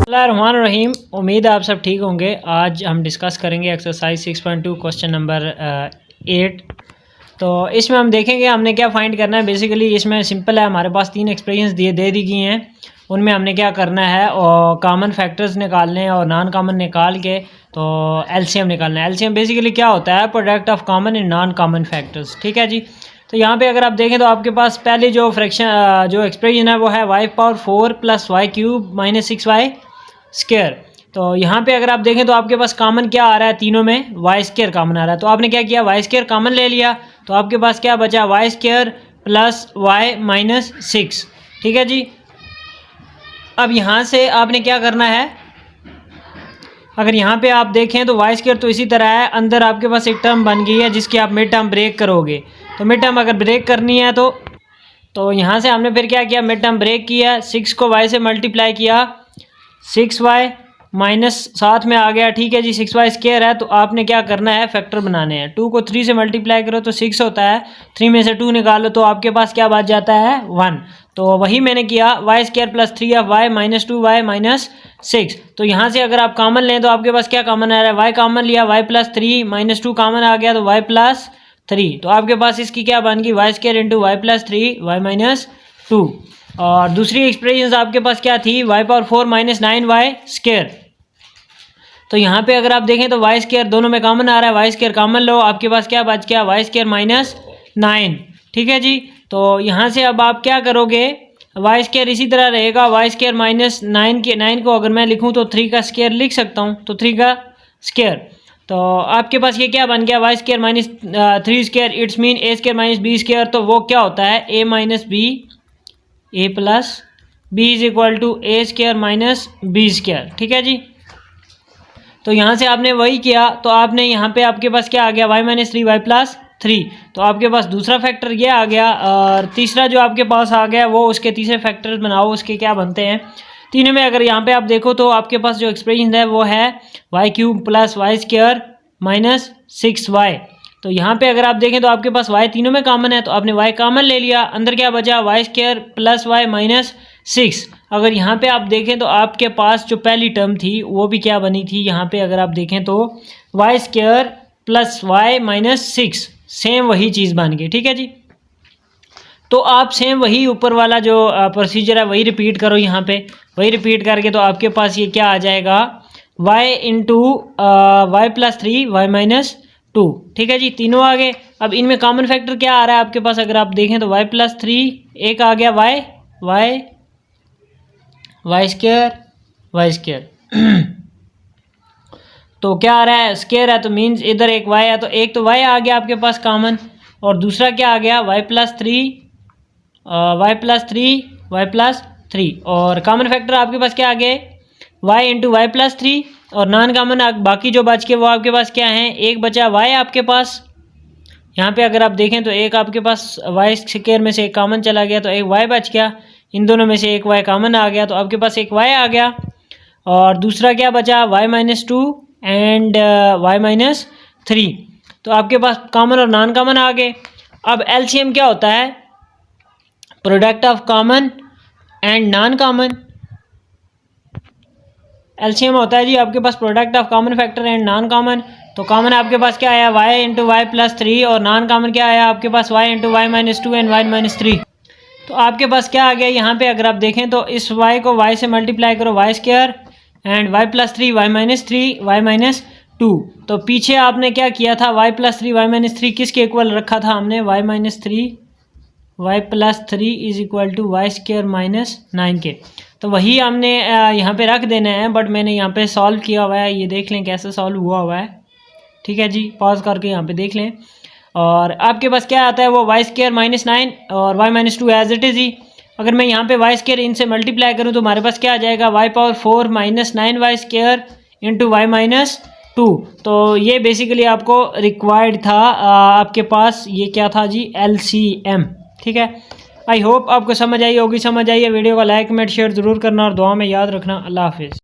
बिस्मिल्लाहिर्रहमानिर्रहीम। उम्मीद है आप सब ठीक होंगे। आज हम डिस्कस करेंगे एक्सरसाइज 6.2 क्वेश्चन नंबर 8। तो इसमें हम देखेंगे हमने क्या फाइंड करना है। बेसिकली इसमें सिंपल है, हमारे पास 3 एक्सप्रेशंस दे दी गई हैं, उनमें हमने क्या करना है और कॉमन फैक्टर्स निकालने हैं और नॉन कॉमन निकाल के तो एलसीएम निकालना है। एलसीएम बेसिकली क्या होता है, product of common and non common factors. ठीक है जी। तो यहाँ पे अगर आप देखें तो आपके पास पहले जो फ्रैक्शन जो एक्सप्रेशन है वो है y⁴ plus y³ minus 6y square. तो यहाँ पे अगर आप देखें तो आपके पास कॉमन क्या आ रहा है, तीनों में y² कॉमन आ रहा है। तो आपने क्या किया, y² कॉमन ले लिया, तो आपके पास क्या बचा, y² प्लस y माइनस 6। ठीक है जी। अब यहाँ से आपने क्या करना है, अगर यहाँ पे आप देखें तो y² तो इसी तरह है, अंदर आपके पास एक टर्म बन गई है जिसकी आप मिड टर्म ब्रेक करोगे। तो मिड टर्म अगर ब्रेक करनी है तो यहाँ से हमने फिर क्या किया, मिड टर्म ब्रेक किया, 6 को y से मल्टीप्लाई किया, 6y माइनस साथ में आ गया। ठीक है जी, 6y स्क्वायर है। तो आपने क्या करना है, फैक्टर बनाने हैं। 2 को 3 से मल्टीप्लाई करो तो 6 होता है, 3 में से 2 निकालो तो आपके पास क्या बच जाता है, 1। तो वही मैंने किया, y² plus 3y minus 2y minus 6। तो यहाँ से अगर आप कॉमन लें तो आपके पास क्या कॉमन आ रहा है, y कॉमन लिया, y प्लस 3 माइनस 2 कॉमन आ गया तो y प्लस 3। तो आपके पास इसकी क्या बन गई, y² into y plus 3 y minus 2। और दूसरी एक्सप्रेशन आपके पास क्या थी, y⁴ माइनस 9y स्क्वायर। तो यहाँ पे अगर आप देखें तो y² दोनों में कॉमन आ रहा है, y² कॉमन लो, आपके पास क्या बच गया, y² माइनस 9। ठीक है जी। तो यहाँ से अब आप क्या करोगे, y² इसी तरह रहेगा, y² माइनस 9 को अगर मैं लिखूँ तो 3 का स्क्वायर लिख सकता हूँ, तो 3 का स्क्वायर। तो आपके पास ये क्या बन गया, y² minus 3 square, it's mean a² minus b square. तो वो क्या होता है, a minus b, a plus b is equal to a² minus b square. ठीक है जी। तो यहाँ से आपने वही किया, तो आपने यहाँ पे आपके पास क्या आ गया, y माइनस 3 y प्लस 3। तो आपके पास दूसरा फैक्टर ये आ गया, और तीसरा जो आपके पास आ गया वो उसके तीसरे फैक्टर बनाओ, उसके क्या बनते हैं तीनों में। अगर यहाँ पे आप देखो तो आपके पास जो एक्सप्रेशन है वो है y³ plus y square minus 6y। तो यहाँ पे अगर आप देखें तो आपके पास y तीनों में कॉमन है, तो आपने y कॉमन ले लिया, अंदर क्या बचा, y² प्लस y माइनस 6। अगर यहाँ पे आप देखें तो आपके पास जो पहली टर्म थी वो भी क्या बनी थी, यहाँ पे अगर आप देखें तो y² plus y minus 6, same वही चीज़ बन गई। ठीक है जी। तो आप सेम वही ऊपर वाला जो प्रोसीजर है वही रिपीट करो, यहाँ पे वही रिपीट करके तो आपके पास ये क्या आ जाएगा, y into y plus 3 y minus 2। ठीक है जी, तीनों आ गए। अब इनमें कॉमन फैक्टर क्या आ रहा है आपके पास, अगर आप देखें तो y प्लस 3, एक आ गया y स्क्वायर तो क्या आ रहा है, स्क्वायर है, तो मीन्स इधर एक y है, तो एक तो y आ गया आपके पास कॉमन, और दूसरा क्या आ गया, y प्लस 3 और कॉमन फैक्टर आपके पास क्या आ गए, y इंटू y प्लस 3। और नॉन कॉमन बाकी जो बच के वो आपके पास क्या है, एक बचा y आपके पास। यहाँ पे अगर आप देखें तो एक आपके पास y स्क्वायर में से एक कॉमन चला गया, तो एक y बच गया, इन दोनों में से एक y कॉमन आ गया, तो आपके पास एक y आ गया। और दूसरा क्या बचा, y minus 2 and y minus 3। तो आपके पास कॉमन और नॉन कॉमन आ गए। अब एलसीएम क्या होता है, product of common and non common. LCM होता है जी आपके पास product of common factor and non common. तो कॉमन आपके पास क्या आया, y इंटू वाई प्लस 3, और नॉन कॉमन क्या आया आपके पास, y into Y minus 2 and y minus 3। तो आपके पास क्या आ गया, यहाँ पे अगर आप देखें तो इस y को y से मल्टीप्लाई करो, y square and y plus 3 y minus 3 y minus 2। तो पीछे आपने क्या किया था, y प्लस 3 y माइनस 3 किसके इक्वल रखा था हमने, y minus 3 y plus 3 is equal to y square minus 9 के। तो वही हमने यहाँ पे रख देना है, बट मैंने यहाँ पे सॉल्व किया हुआ है, ये देख लें कैसे सॉल्व हुआ है। ठीक है जी, पॉज करके यहाँ पे देख लें। और आपके पास क्या आता है, वो y स्क्वायर माइनस 9 और y minus 2 as it is ही। अगर मैं यहाँ पे y स्क्वायर इनसे मल्टीप्लाई करूँ तो हमारे पास क्या आ जाएगा, y⁴ minus 9y square into y minus 2। तो ये बेसिकली आपको रिक्वायर्ड था, आपके पास ये क्या था जी, LCM। ठीक है, आई होप आपको समझ आई होगी। समझ आई है वीडियो को लाइक कमेंट शेयर ज़रूर करना और दुआ में याद रखना। अल्लाह हाफिज़।